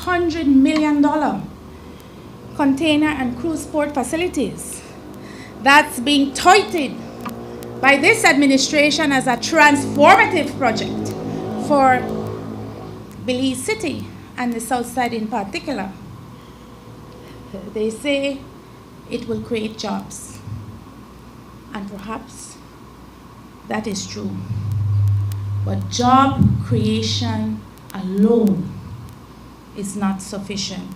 $100 million container and cruise port facilities that's being touted by this administration as a transformative project for Belize City and the South Side in particular. They say it will create jobs, and perhaps that is true. But job creation alone is not sufficient.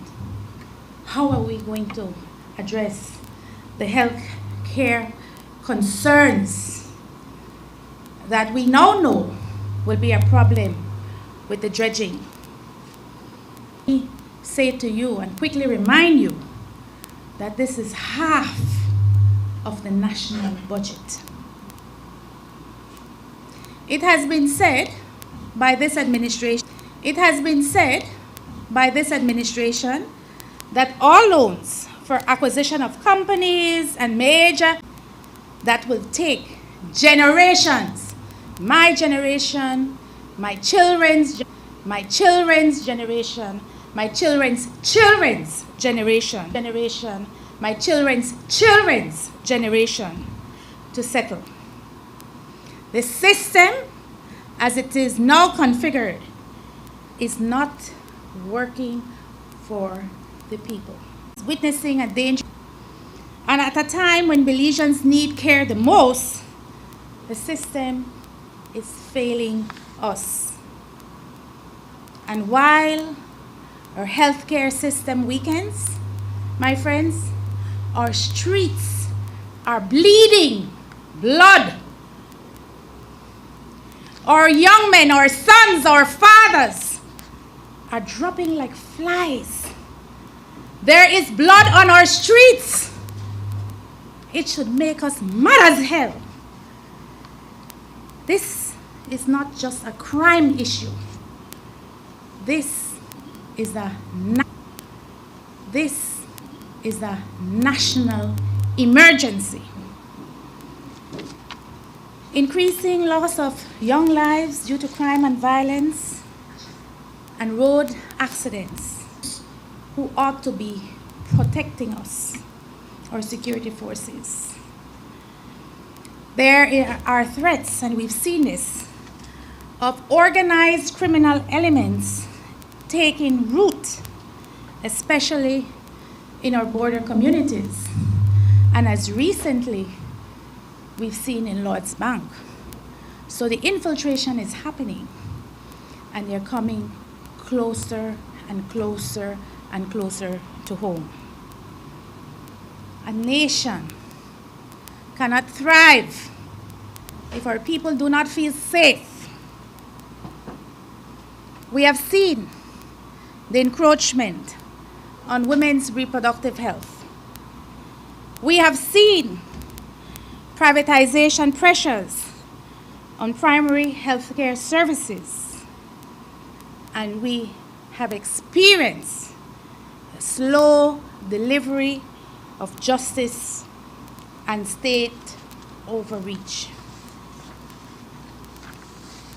How are we going to address the health care concerns that we now know will be a problem with the dredging? I say to you and quickly remind you that this is half of the national budget. It has been said by this administration that all loans for acquisition of companies and major that will take generations, my generation, my children's generation, my children's children's generation, my children's children's generation to settle. The system, as it is now configured, is not working for the people. It's witnessing a danger. And at a time when Belizeans need care the most, the system is failing us. And while our healthcare system weakens, my friends, our streets are bleeding blood. Our young men, our sons, our fathers are dropping like flies. There is blood on our streets. It should make us mad as hell. This is not just a crime issue. This is a national emergency. Increasing loss of young lives due to crime and violence and road accidents, who ought to be protecting us, our security forces. There are threats, and we've seen this, of organized criminal elements taking root, especially in our border communities, and as recently we've seen in Lord's Bank. So the infiltration is happening, and they're coming closer and closer and closer to home. A nation cannot thrive if our people do not feel safe. We have seen the encroachment on women's reproductive health. We have seen privatization pressures on primary healthcare services, and we have experienced a slow delivery of justice and state overreach.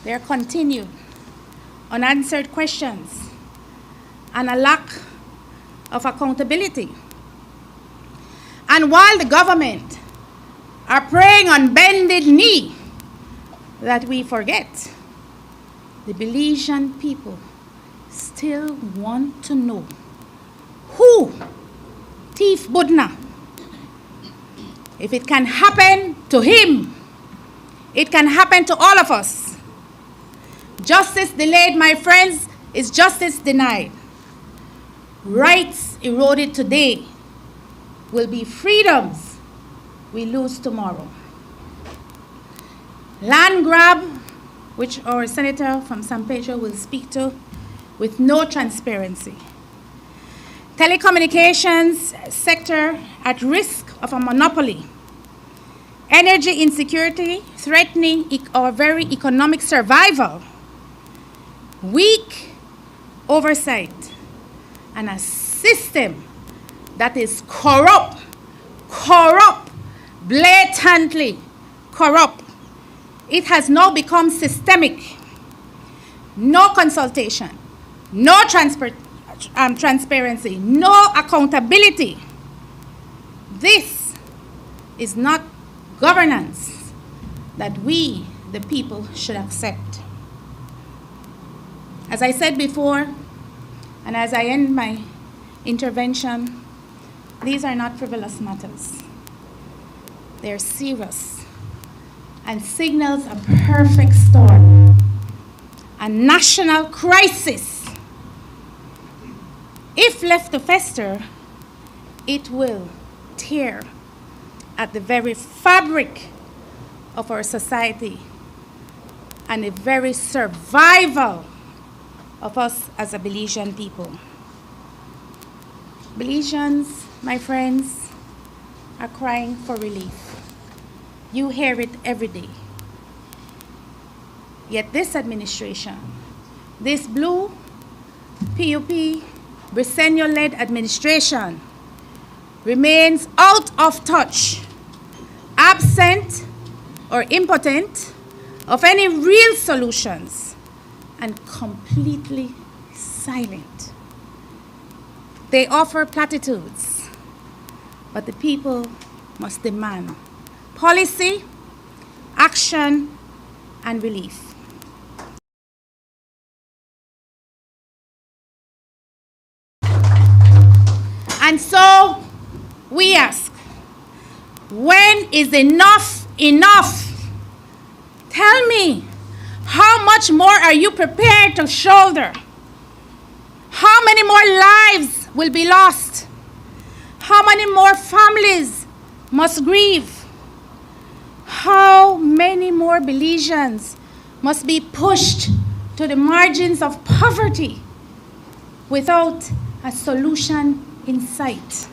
There are continued unanswered questions and a lack of accountability. And while the government are praying on bended knee that we forget, the Belizean people still want to know who Thief Budna. If it can happen to him, it can happen to all of us. Justice delayed, my friends, is justice denied. Rights eroded today will be freedoms we lose tomorrow. Land grab, which our senator from San Pedro will speak to, with no transparency. Telecommunications sector at risk of a monopoly. Energy insecurity threatening our very economic survival. Weak oversight and a system that is corrupt, blatantly corrupt. It has now become systemic. No consultation, no transparency, no accountability. This is not governance that we, the people, should accept. As I said before, and as I end my intervention, these are not frivolous matters. They're serious and signals a perfect storm, a national crisis. If left to fester, it will tear at the very fabric of our society and the very survival of us as a Belizean people. Belizeans, my friends, are crying for relief. You hear it every day. Yet this administration, this blue PUP, Briceño-led administration, remains out of touch, absent or impotent of any real solutions, and completely silent. They offer platitudes, but the people must demand policy, action, and relief. And so we ask, when is enough enough? Tell me, how much more are you prepared to shoulder? How many more lives will be lost? How many more families must grieve? How many more Belizeans must be pushed to the margins of poverty without a solution in sight?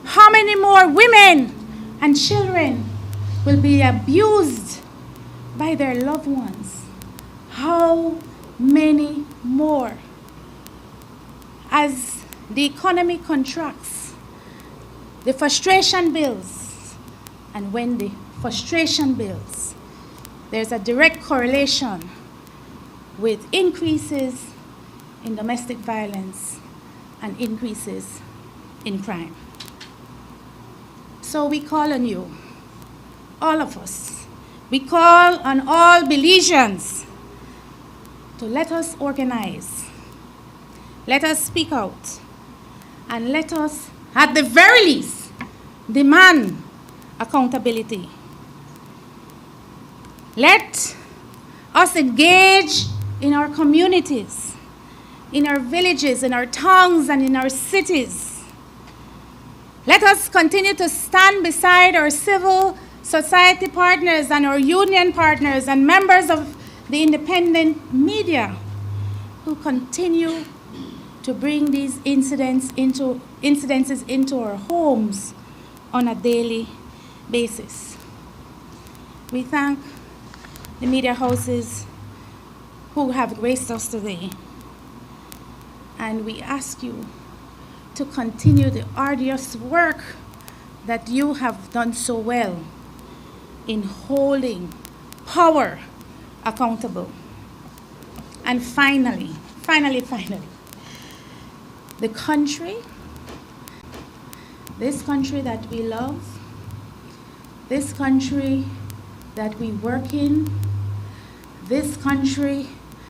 How many more women and children will be abused by their loved ones? How many more? As the economy contracts, the frustration builds, and when the frustration builds, there's a direct correlation with increases in domestic violence and increases in crime. So we call on you, all of us. We call on all Belizeans to let us organize, let us speak out, and let us, at the very least, demand accountability. Let us engage in our communities, in our villages, in our towns, and in our cities. Let us continue to stand beside our civil society partners and our union partners and members of the independent media who continue to bring these incidences into our homes on a daily basis. We thank the media houses who have graced us today, and we ask you to continue the arduous work that you have done so well in holding power accountable. And finally, the country, this country that we love, this country that we work in, this country